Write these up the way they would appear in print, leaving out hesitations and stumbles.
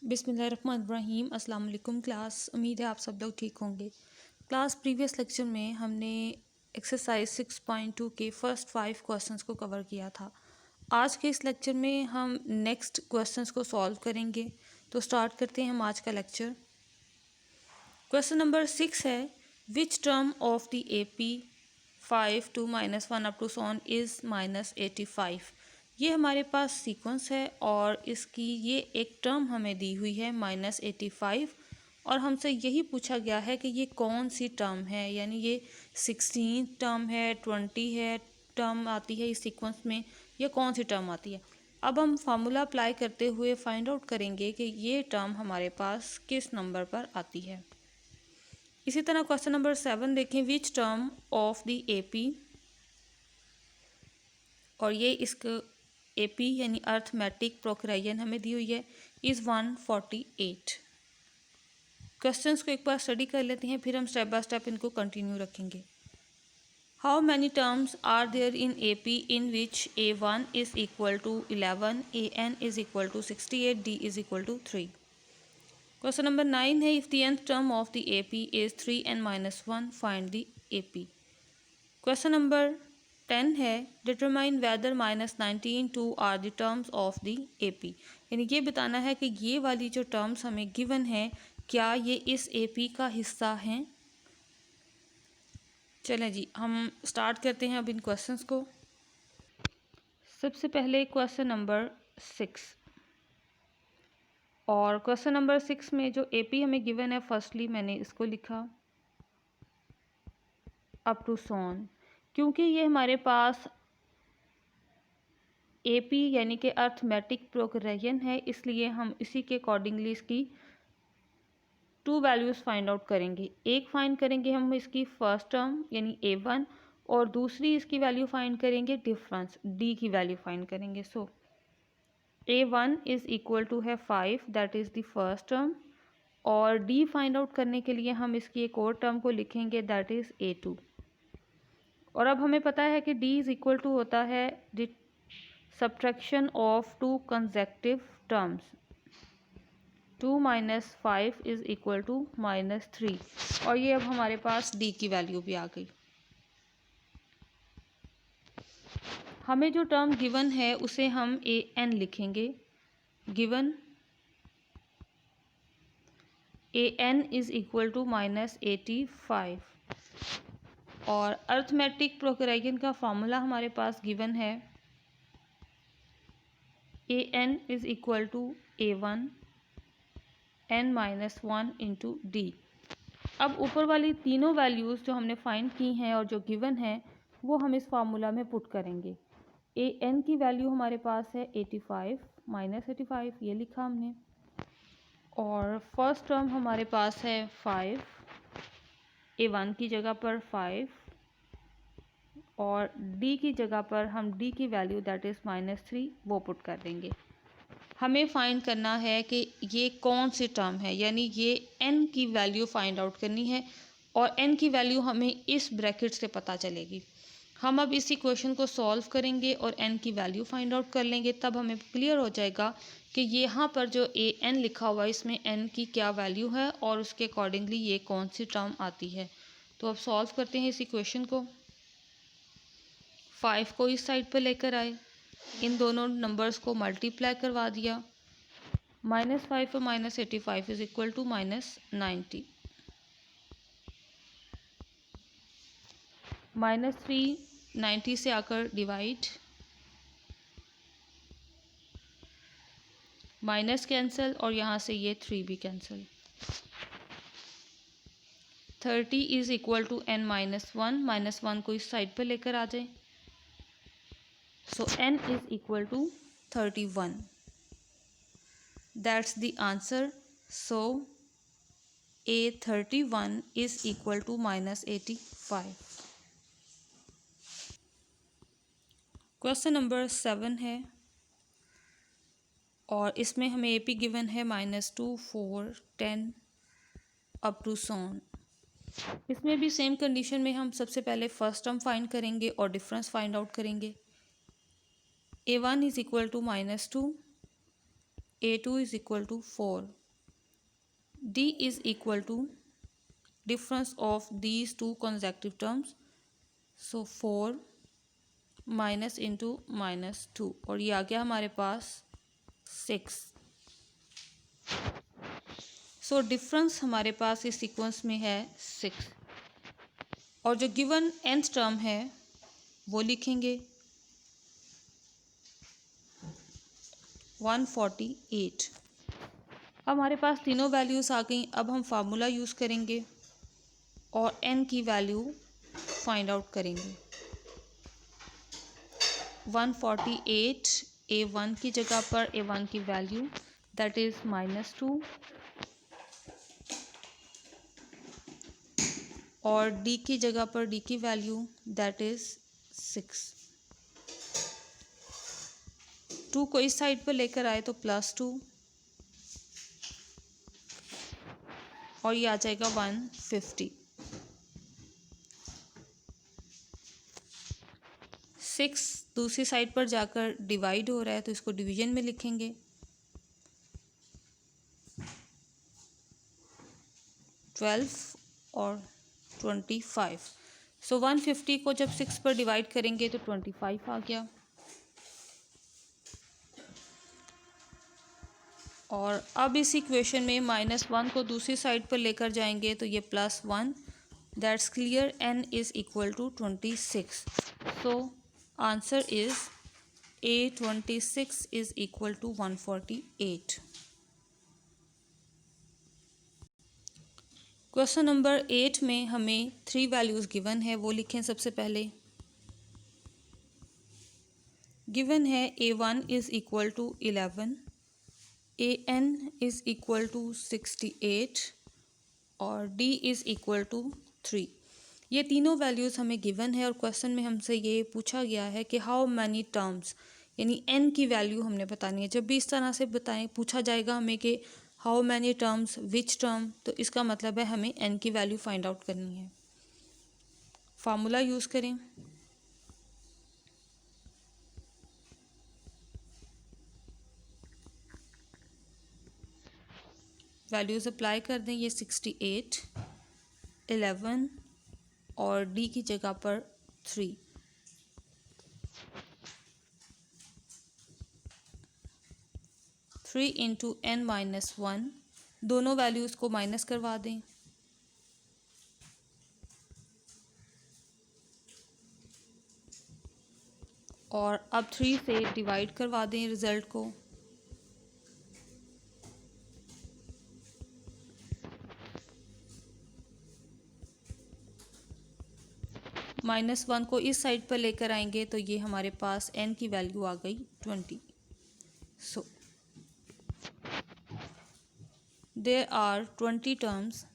बिस्मिल्लाहिर्रहमानिर्रहीम। अस्सलाम वालेकुम क्लास। उम्मीद है आप सब लोग ठीक होंगे। क्लास प्रीवियस लेक्चर में हमने एक्सरसाइज 6.2 के फर्स्ट 5 क्वेश्चंस को कवर किया था। आज के इस लेक्चर में हम नेक्स्ट क्वेश्चंस को सॉल्व करेंगे। तो स्टार्ट करते हैं हम आज का लेक्चर। क्वेश्चन नंबर 6 है, which term of the AP 5 2 -1 up to so on is -85। ये हमारे पास सीक्वेंस है और इसकी ये एक टर्म हमें दी हुई है -85 और हमसे यही पूछा गया है कि ये कौन सी टर्म है, यानी ये 16 टर्म है, 20 है टर्म आती है इस सीक्वेंस में, या कौन सी टर्म आती है। अब हम फार्मूला अप्लाई करते हुए फाइंड आउट करेंगे कि ये टर्म हमारे पास किस नंबर पर आती है। इसी तरह क्वेश्चन नंबर 7 देखें, विच टर्म ऑफ द AP, और ये इसका AP यानी अर्थमेटिक प्रोक्राइन हमें दी हुई है, इज़ 148। क्वेश्चंस को एक बार स्टडी कर लेते हैं, फिर हम स्टेप बाय स्टेप इनको कंटिन्यू रखेंगे। How many terms are there in AP in which A1 is equal to 11, AN is equal to 68, D is equal to 3। Question number 9 है, if the nth term of the AP is 3n-1 find the AP। Question number 10 है, determine whether -19 2 are the terms of the AP। यानी ये बताना है कि ये वाली जो टर्म्स हमें गिवन है क्या ये इस AP का हिस्सा हैं। चलें जी, हम स्टार्ट करते हैं अब इन क्वेश्चंस को। सबसे पहले क्वेश्चन नंबर 6, और क्वेश्चन नंबर 6 में जो AP हमें गिवन है, फर्स्टली मैंने इसको लिखा अप टू सॉन, क्योंकि ये हमारे पास AP यानी कि अर्थमेटिक प्रोग्रेशन है, इसलिए हम इसी के अकॉर्डिंगली इसकी 2 वैल्यूज़ फाइंड आउट करेंगे। एक फाइंड करेंगे हम इसकी फर्स्ट टर्म यानी A1, और दूसरी इसकी वैल्यू फाइंड करेंगे डिफरेंस D की वैल्यू फाइंड करेंगे। सो A1 इज़ इक्वल टू है 5, that is the first term, और D फाइंड आउट करने के लिए हम इसकी एक और टर्म को लिखेंगे, दैट इज़ A2। और अब हमें पता है कि D इज़ इक्वल टू होता है the subtraction of 2 consecutive terms. 2 - 5 is equal to -3, और ये अब हमारे पास D की वैल्यू भी आ गई। हमें जो टर्म गिवन है उसे हम AN लिखेंगे। Given AN is equal to -85, और अर्थमेटिक प्रोक्राइन का फार्मूला हमारे पास गिवन है, AN is equal to A1 n-1 into D। अब ऊपर वाली तीनों वैल्यूज़ जो हमने फाइंड की हैं और जो गिवन है वो हम इस फार्मूला में पुट करेंगे। AN की वैल्यू हमारे पास है 85 -85, ये लिखा हमने, और फर्स्ट टर्म हमारे पास है 5, A1 की जगह पर 5, और D की जगह पर हम D की वैल्यू दैट इज़ -3 वो पुट कर देंगे। हमें फाइंड करना है कि ये कौन सी टर्म है, यानी ये n की वैल्यू फाइंड आउट करनी है, और n की वैल्यू हमें इस ब्रैकेट से पता चलेगी। हम अब इसी क्वेश्चन को सॉल्व करेंगे और n की वैल्यू फाइंड आउट कर लेंगे, तब हमें क्लियर हो जाएगा कि यहाँ पर जो AN लिखा हुआ है इसमें n की क्या वैल्यू है और उसके अकॉर्डिंगली ये कौन सी टर्म आती है। तो अब सॉल्व करते हैं इस इक्वेशन को। 5 को इस साइड पर लेकर आए, इन दोनों नंबर्स को मल्टीप्लाई करवा दिया, -5 और -85 इज़ इक्वल टू -90, -3 90 से आकर डिवाइड, माइनस कैंसिल, और यहाँ से ये 3 भी cancel. 30 is equal to n-1, -1 को इस साइड पर लेकर आ जाए, so n is equal to 31, that's the answer. So A31 is equal to -85। Question number 7 है, और इसमें हमें AP गिवन है -2 4 10 अप टू सॉन। इसमें भी सेम कंडीशन में हम सबसे पहले फर्स्ट टर्म फाइंड करेंगे और डिफरेंस फाइंड आउट करेंगे। A1 is equal to -2, A2 is equal to 4. D is equal to difference of these two consecutive terms. So 4 minus into -2 और ये आ गया हमारे पास 6. सो डिफरेंस हमारे पास इस सीक्वेंस में है 6 और जो गिवन nth टर्म है वो लिखेंगे 148. अब हमारे पास तीनों वैल्यूज़ आ गई. अब हम फार्मूला यूज़ करेंगे और n की वैल्यू फाइंड आउट करेंगे. 148 A1 की जगह पर A1 की वैल्यू दैट इज़ -2 और D की जगह पर D की वैल्यू दैट इज़ 6. 2 को इस साइड पर लेकर आए तो +2 और ये आ जाएगा 150. 6 दूसरी साइड पर जाकर डिवाइड हो रहा है तो इसको डिवीजन में लिखेंगे. 12 और 25. सो 150 को जब 6 पर डिवाइड करेंगे तो 25 आ गया. और अब इस इक्वेशन में -1 को दूसरी साइड पर लेकर जाएंगे तो ये +1. That's clear. n is equal to 26. So answer is A26 is equal to 148. Question number 8 में हमें 3 वैल्यूज़ गिवन है, वो लिखें. सबसे पहले गिवन है A1 is equal to 11, AN is equal to 68 और D इज़ इक्वल टू 3. ये तीनों वैल्यूज़ हमें गिवन है और क्वेश्चन में हमसे ये पूछा गया है कि हाउ मैनी टर्म्स, यानी n की वैल्यू हमने बतानी है. जब भी इस तरह से बताएं पूछा जाएगा हमें कि how many terms which term, तो इसका मतलब है हमें n की वैल्यू फाइंड आउट करनी है. फार्मूला यूज़ करें. वैल्यूज़ अप्लाई कर दें. ये 68, 11 और D की जगह पर 3. थ्री इंटू n-1, दोनों वैल्यूज़ को माइनस करवा दें. और अब 3 से डिवाइड करवा दें रिज़ल्ट को. -1 को इस साइड पर लेकर आएंगे तो ये हमारे पास n की वैल्यू आ गई 20. So there are 20 terms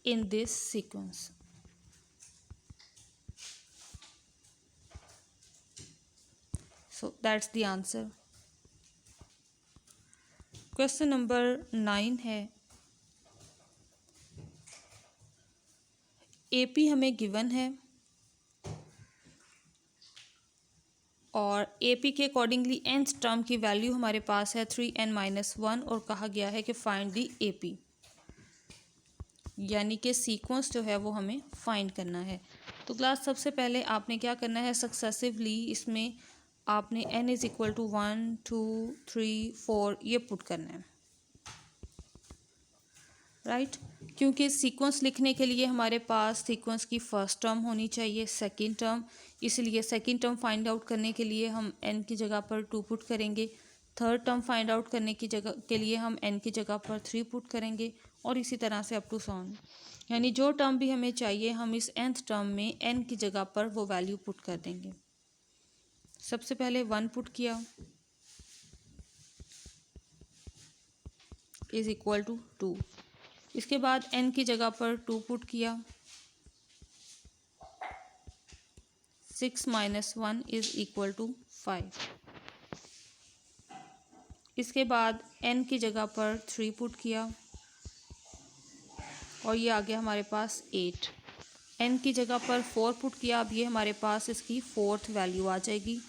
in this sequence. So that's the answer. Question number 9 है. AP हमें गिवन है और AP के अकॉर्डिंगली nth टर्म की वैल्यू हमारे पास है 3n-1 और कहा गया है कि फाइंड दी AP, यानी कि सीक्वेंस जो है वो हमें फाइंड करना है. तो क्लास सबसे पहले आपने क्या करना है, सक्सेसिवली इसमें आपने n इज़ इक्वल टू 1, 2, 3, 4 ये पुट करना है. राइट क्योंकि सीक्वेंस लिखने के लिए हमारे पास सीक्वेंस की फर्स्ट टर्म होनी चाहिए, सेकंड टर्म. इसलिए सेकंड टर्म फाइंड आउट करने के लिए हम n की जगह पर 2 पुट करेंगे. थर्ड टर्म फाइंड आउट करने की जगह के लिए हम n की जगह पर 3 पुट करेंगे और इसी तरह से अप टू सॉन. यानी जो टर्म भी हमें चाहिए हम इस nth टर्म में n की जगह पर वो वैल्यू पुट कर देंगे. सबसे पहले 1 पुट किया इज़ इक्वल टू 2. इसके बाद n की जगह पर 2 पुट किया. 6 - 1 इज़ इक्वल टू 5. इसके बाद n की जगह पर 3 पुट किया और ये आ गया हमारे पास 8. एन की जगह पर 4 पुट किया, अब ये हमारे पास इसकी फोर्थ वैल्यू आ जाएगी,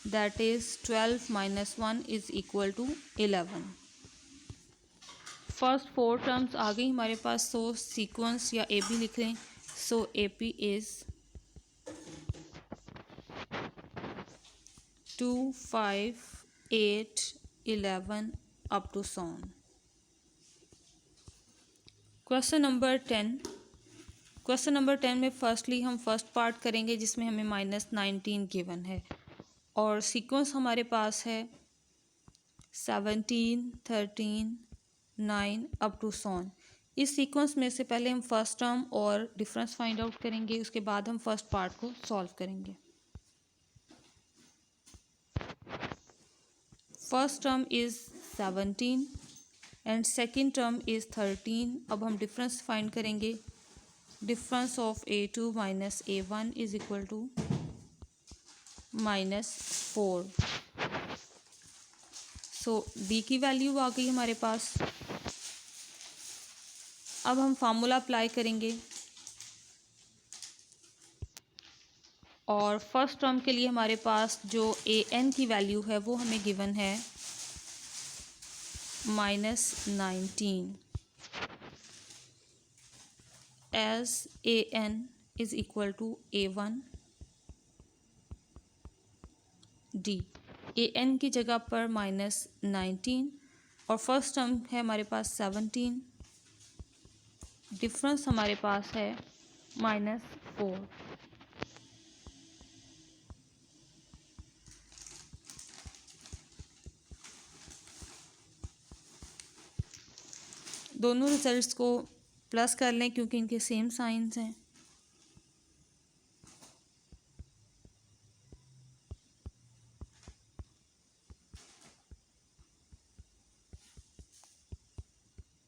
that is 12 minus 1 is equal to 11। First 4 terms आ गई हमारे पास, सो सीक्वेंस या ए बी लिख लें। So A P is 2 5 8 11 up to so on. Question number 10। Question number 10 में फर्स्टली हम फर्स्ट पार्ट करेंगे जिसमें हमें -19 गिवन है और सीक्वेंस हमारे पास है 17 13 9 अप टू सॉन। इस सीक्वेंस में से पहले हम फर्स्ट टर्म और डिफरेंस फाइंड आउट करेंगे, उसके बाद हम फर्स्ट पार्ट को सॉल्व करेंगे। First term is 17 and second term is 13। अब हम डिफरेंस फाइंड करेंगे। Difference of a2 minus a1 is equal to -4। So d की वैल्यू आ गई हमारे पास। अब हम फार्मूला अप्लाई करेंगे और फर्स्ट टर्म के लिए हमारे पास जो an की वैल्यू है वो हमें गिवन है -19 as an is equal to a1 d। an की जगह पर -19 और फर्स्ट टर्म है हमारे पास 17, डिफरेंस हमारे पास है -4। दोनों रिजल्ट्स को प्लस कर लें क्योंकि इनके सेम साइंस हैं।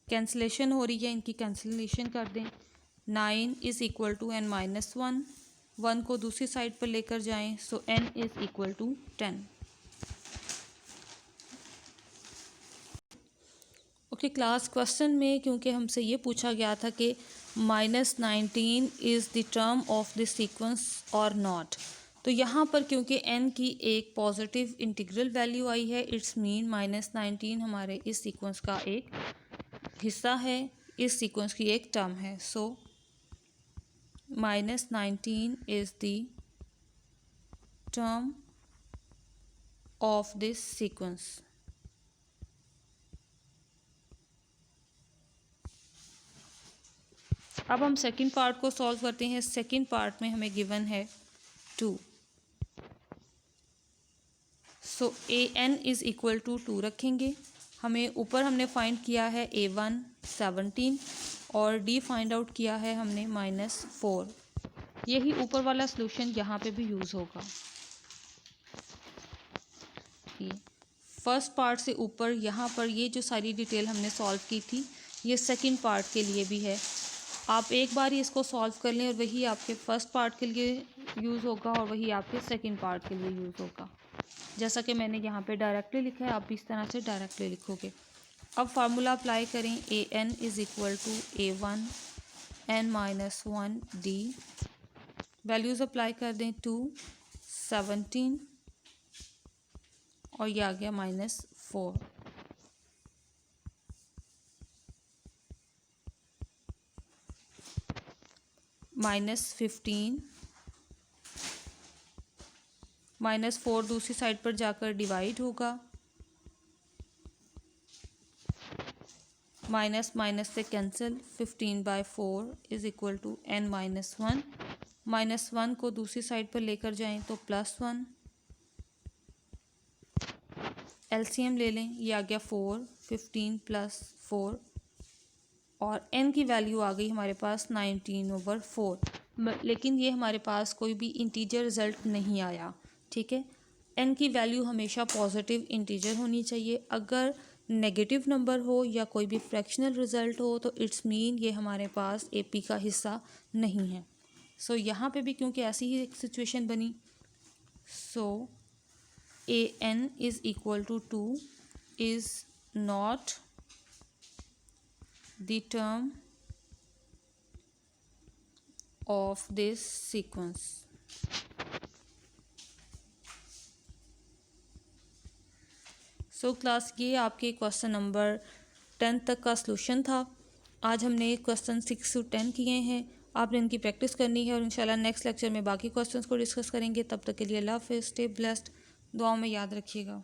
कैंसिलेशन हो रही है, इनकी कैंसिलेशन कर दें। 9 इज़ इक्वल टू n माइनस 1, 1 को दूसरी साइड पर लेकर जाएं, so n is equal to 10। Okay class, question में क्योंकि हमसे ये पूछा गया था कि -19 is the term of the sequence और नॉट, तो यहाँ पर क्योंकि n की एक पॉजिटिव इंटीग्रल वैल्यू आई है, इट्स मीन -19 हमारे इस सीक्वेंस का एक हिस्सा है, इस सीक्वेंस की एक टर्म है। सो -19 is the term of this sequence. अब हम सेकंड पार्ट को सॉल्व करते हैं। सेकंड पार्ट में हमें गिवन है 2, सो an इज़ इक्वल टू 2 रखेंगे। हमें ऊपर हमने फाइंड किया है a1 17 और d फाइंड आउट किया है हमने -4। यही ऊपर वाला सॉल्यूशन यहाँ पे भी यूज़ होगा। फर्स्ट पार्ट से ऊपर यहाँ पर ये जो सारी डिटेल हमने सॉल्व की थी ये सेकंड पार्ट के लिए भी है। आप एक बार ही इसको सॉल्व कर लें और वही आपके फर्स्ट पार्ट के लिए यूज़ होगा और वही आपके सेकंड पार्ट के लिए यूज़ होगा। जैसा कि मैंने यहाँ पे डायरेक्टली लिखा है, आप भी इस तरह से डायरेक्टली लिखोगे। अब फार्मूला अप्लाई करें। an is equal to a1 n minus 1 d। Values apply कर दें 2 17 और ये आ गया -4। -15 -4 दूसरी साइड पर जाकर डिवाइड होगा, माइनस माइनस से cancel, 15/4 is equal to n minus 1। -1 को दूसरी साइड पर लेकर जाएं तो +1, एलसीएम ले लें, ये आ गया 4, 15 + 4 और n की वैल्यू आ गई हमारे पास 19/4। लेकिन ये हमारे पास कोई भी इंटीजर रिज़ल्ट नहीं आया, ठीक है। n की वैल्यू हमेशा पॉजिटिव इंटीजर होनी चाहिए। अगर नेगेटिव नंबर हो या कोई भी फ्रैक्शनल रिज़ल्ट हो तो इट्स मीन ये हमारे पास एपी का हिस्सा नहीं है। सो यहाँ पे भी क्योंकि ऐसी ही एक सिचुएशन बनी, सो an is equal to 2 is not the term of this sequence. So class, ये आपके क्वेश्चन नंबर 10 तक का सलूशन था। आज हमने क्वेश्चन 6 से 10 किए हैं। आपने इनकी प्रैक्टिस करनी है और इंशाल्लाह नेक्स्ट लेक्चर में बाकी क्वेश्चंस को डिस्कस करेंगे। तब तक के लिए अल्लाह हाफ़िज़, स्टे ब्लेस्ड, दुआओं में याद रखिएगा।